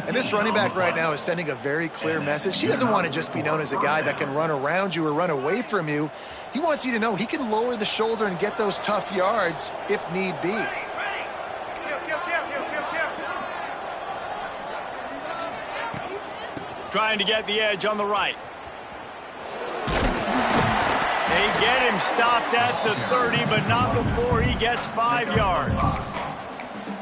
And this running back right now is sending a very clear message. He doesn't want to just be known as a guy that can run around you or run away from you. He wants you to know he can lower the shoulder and get those tough yards if need be. Trying to get the edge on the right. They get him stopped at the 30, but not before he gets 5 yards.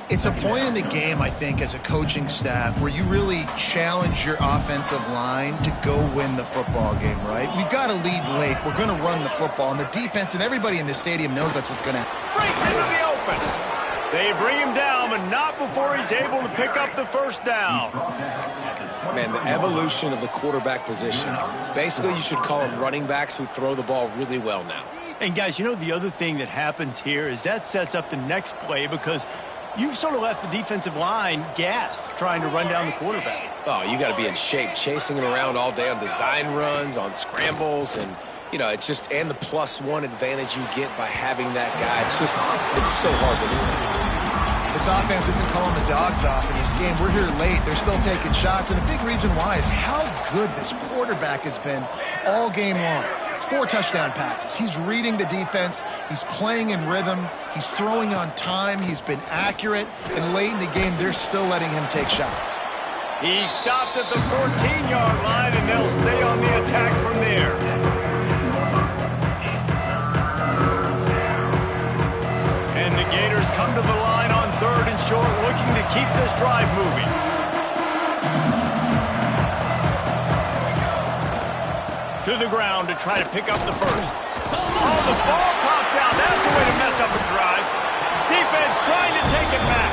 It's a point in the game, I think, as a coaching staff where you really challenge your offensive line to go win the football game, right? We've got to lead late. We're going to run the football, and the defense and everybody in the stadium knows that's what's going to happen. Breaks into the open. They bring him down, but not before he's able to pick up the first down. Man, the evolution of the quarterback position. Basically, you should call them running backs who throw the ball really well now. And, guys, you know the other thing that happens here is that sets up the next play because you've sort of left the defensive line gassed trying to run down the quarterback. Oh, you got to be in shape, chasing him around all day on design runs, on scrambles, and, you know, it's just, and the +1 advantage you get by having that guy. It's so hard to do. This offense isn't calling the dogs off in this game. We're here late. They're still taking shots, and a big reason why is how good this quarterback has been all game long. 4 touchdown passes. He's reading the defense. He's playing in rhythm. He's throwing on time. He's been accurate. And late in the game, they're still letting him take shots. He stopped at the 14-yard line, and they'll stay on the attack from there. And the Gators come to the line on 3rd and short, looking to keep this drive moving. To the ground to try to pick up the first. Oh, the ball popped out. That's a way to mess up a drive. Defense trying to take it back.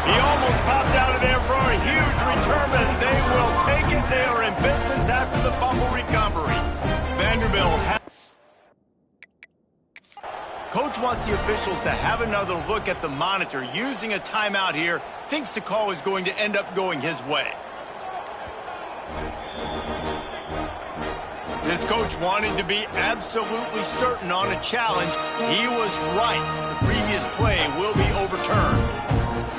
He almost popped out of there for a huge return, but they will take it. They are in business after the fumble recovery. Vanderbilt has... Coach wants the officials to have another look at the monitor. Using a timeout here, thinks the call is going to end up going his way. This coach wanted to be absolutely certain on a challenge. He was right. The previous play will be overturned.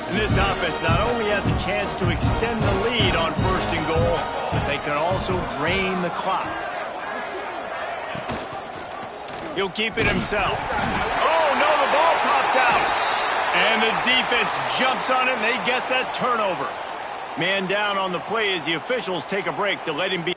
And this offense not only has a chance to extend the lead on 1st and goal, but they can also drain the clock. He'll keep it himself. Oh, no, the ball popped out. And the defense jumps on it, and they get that turnover. Man down on the play as the officials take a break to let him be.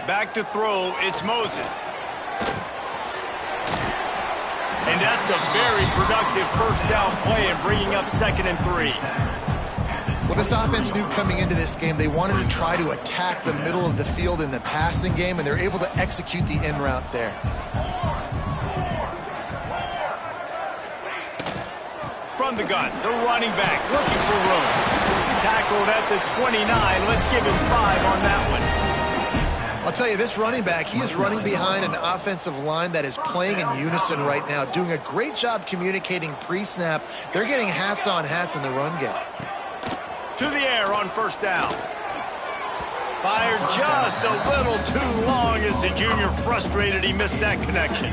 Back to throw, it's Moses. And that's a very productive first down play and bringing up 2nd and 3. Well, this offense knew coming into this game they wanted to try to attack the middle of the field in the passing game, and they're able to execute the in route there. From the gun, the running back looking for room. Tackled at the 29. Let's give him 5 on that one. I'll tell you, this running back, he is running behind an offensive line that is playing in unison right now, doing a great job communicating pre-snap. They're getting hats on hats in the run game. To the air on 1st down. Fired just a little too long as the junior frustrated he missed that connection.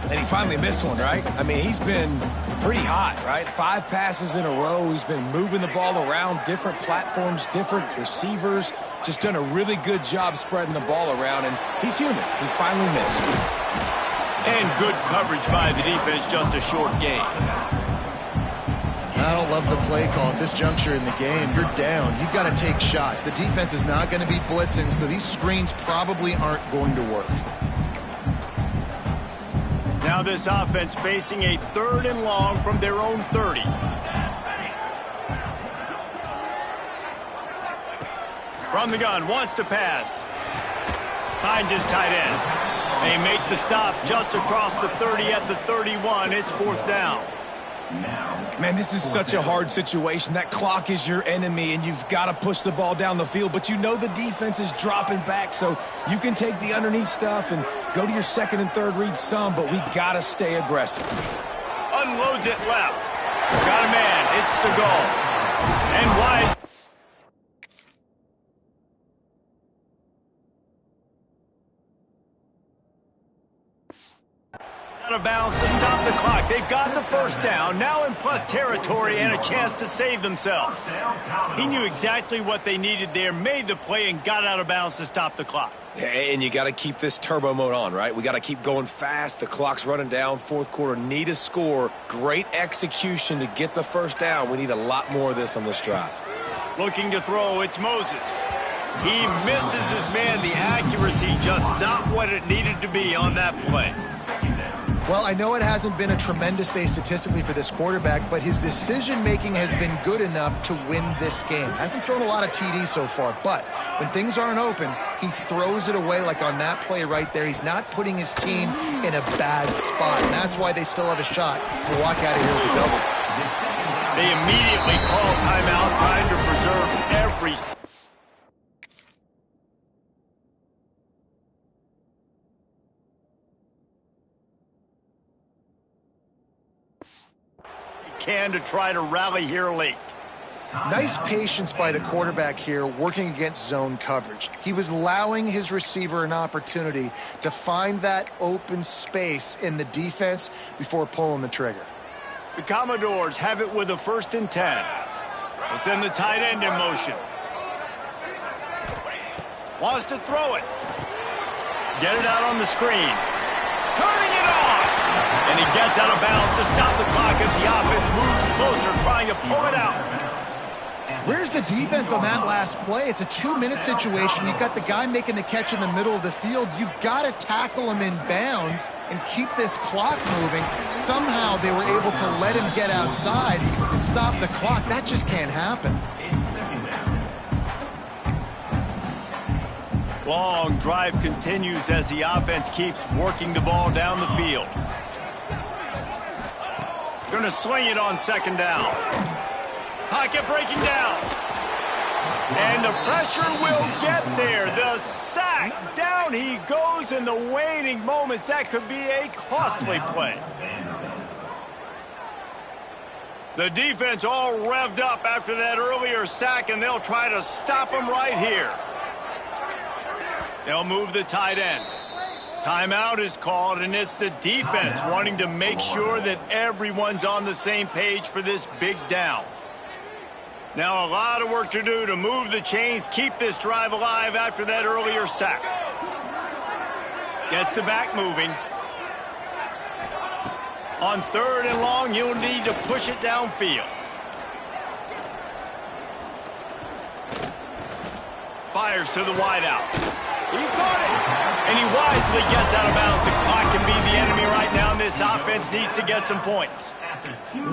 And he finally missed one, right? I mean, he's been pretty hot, right? 5 passes in a row. He's been moving the ball around, different platforms, different receivers. Just done a really good job spreading the ball around, and he's human. He finally missed. And good coverage by the defense, just a short gain. I don't love the play call at this juncture in the game. You're down. You've got to take shots. The defense is not going to be blitzing, so these screens probably aren't going to work. Now this offense facing a 3rd and long from their own 30. From the gun, wants to pass. Finds his tight end. They make the stop just across the 30 at the 31. It's 4th down. Man, this is such a hard situation. That clock is your enemy, and you've got to push the ball down the field. But you know the defense is dropping back, so you can take the underneath stuff and go to your 2nd and 3rd read some, but we got to stay aggressive. Unloads it left. Got a man. It's Seagal. And Wise. Out of bounds to stop the clock. They've got the 1st down, now in plus territory and a chance to save themselves. He knew exactly what they needed there, made the play, and got out of bounds to stop the clock. And you got to keep this turbo mode on, right? We got to keep going fast. The clock's running down. 4th quarter, need a score. Great execution to get the 1st down. We need a lot more of this on this drive. Looking to throw, it's Moses. He misses his man. The accuracy just not what it needed to be on that play. Well, I know it hasn't been a tremendous day statistically for this quarterback, but his decision-making has been good enough to win this game. Hasn't thrown a lot of TDs so far, but when things aren't open, he throws it away like on that play right there. He's not putting his team in a bad spot, and that's why they still have a shot to walk out of here with a double. They immediately call timeout, trying to preserve every can to try to rally here late. Nice patience by the quarterback here working against zone coverage. He was allowing his receiver an opportunity to find that open space in the defense before pulling the trigger. The Commodores have it with a 1st and 10. They send the tight end in motion. Wants to throw it. Get it out on the screen. Turning it on! And he gets out of bounds to stop the clock as the offense moves closer, trying to pull it out. Where's the defense on that last play? It's a 2-minute situation. You've got the guy making the catch in the middle of the field. You've got to tackle him in bounds and keep this clock moving. Somehow they were able to let him get outside and stop the clock. That just can't happen. Long drive continues as the offense keeps working the ball down the field. Going to swing it on 2nd down. Pocket breaking down. And the pressure will get there. The sack. Down he goes in the waning moments. That could be a costly play. The defense all revved up after that earlier sack, and they'll try to stop him right here. They'll move the tight end. Timeout is called, and it's the defense wanting to make sure that everyone's on the same page for this big down. Now a lot of work to do to move the chains, keep this drive alive after that earlier sack. Gets the back moving. On 3rd and long, he'll need to push it downfield. Fires to the wideout. He caught it, and he wisely gets out of bounds. The clock can be the enemy right now, and this offense needs to get some points.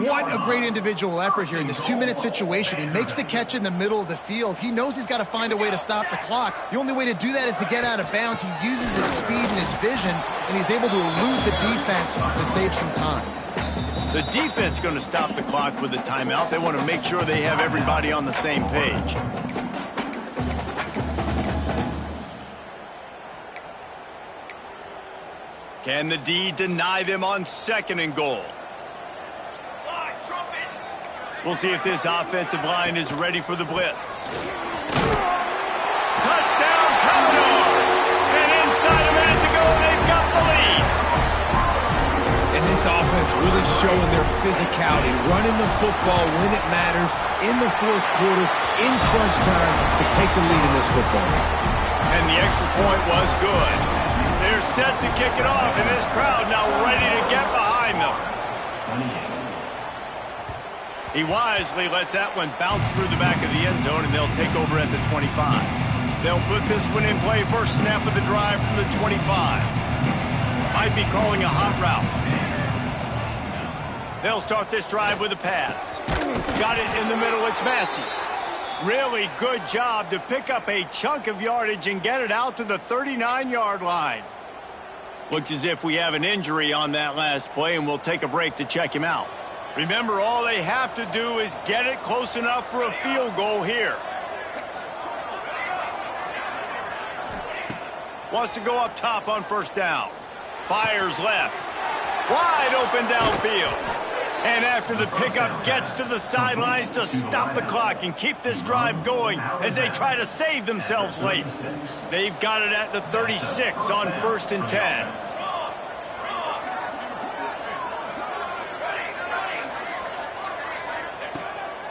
What a great individual effort here in this 2-minute situation. He makes the catch in the middle of the field. He knows he's got to find a way to stop the clock. The only way to do that is to get out of bounds. He uses his speed and his vision, and he's able to elude the defense to save some time. The defense going to stop the clock with a timeout. They want to make sure they have everybody on the same page. Can the D deny them on 2nd and goal? We'll see if this offensive line is ready for the blitz. Touchdown, Commodores! And inside a minute to go, they've got the lead. And this offense really showing their physicality, running the football when it matters, in the 4th quarter, in crunch time, to take the lead in this football game. And the extra point was good. They're set to kick it off, and this crowd now ready to get behind them. He wisely lets that one bounce through the back of the end zone, and they'll take over at the 25. They'll put this one in play. First snap of the drive from the 25. Might be calling a hot route. They'll start this drive with a pass. Got it in the middle. It's Massey. Really good job to pick up a chunk of yardage and get it out to the 39-yard line. Looks as if we have an injury on that last play, and we'll take a break to check him out. Remember, all they have to do is get it close enough for a field goal here. Wants to go up top on first down. Fires left. Wide open downfield. And after the pickup, gets to the sidelines to stop the clock and keep this drive going as they try to save themselves late. They've got it at the 36 on 1st and 10.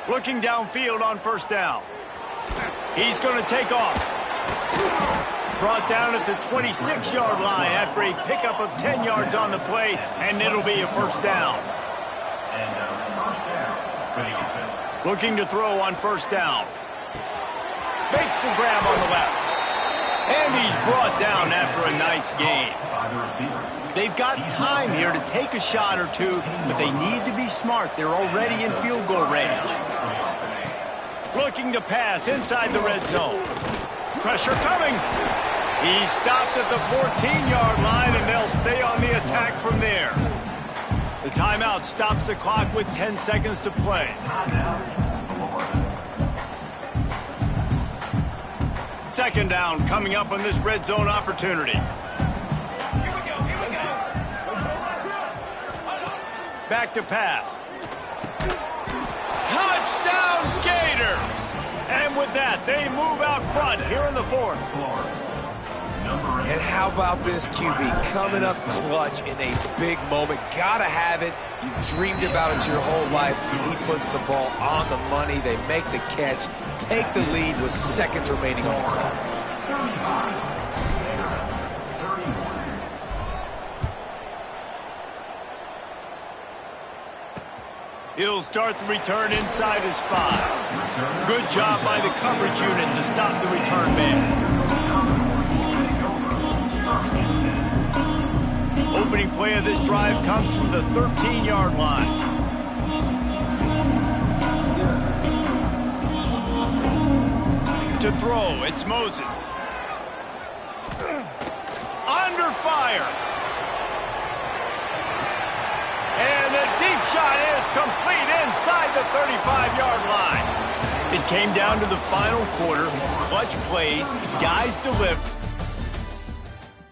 Looking downfield on first down. He's going to take off. Brought down at the 26-yard line after a pickup of 10 yards on the play, and it'll be a first down. Looking to throw on first down. Makes the grab on the left. And he's brought down after a nice gain. They've got time here to take a shot or two, but they need to be smart. They're already in field goal range. Looking to pass inside the red zone. Pressure coming. He's stopped at the 14-yard line, and they'll stay on the attack from there. The timeout stops the clock with 10 seconds to play. Second down coming up on this red zone opportunity. Back to pass. Touchdown Gators! And with that, they move out front here in the fourth. And how about this QB coming up clutch in a big moment? Gotta have it. You've dreamed about it your whole life. He puts the ball on the money. They make the catch, take the lead with seconds remaining on the clock. He'll start the return inside his 5. Good job by the coverage unit to stop the return man. Opening play of this drive comes from the 13-yard line. To throw, it's Moses. Under fire. And the deep shot is complete inside the 35-yard line. It came down to the final quarter. Clutch plays, guys deliver.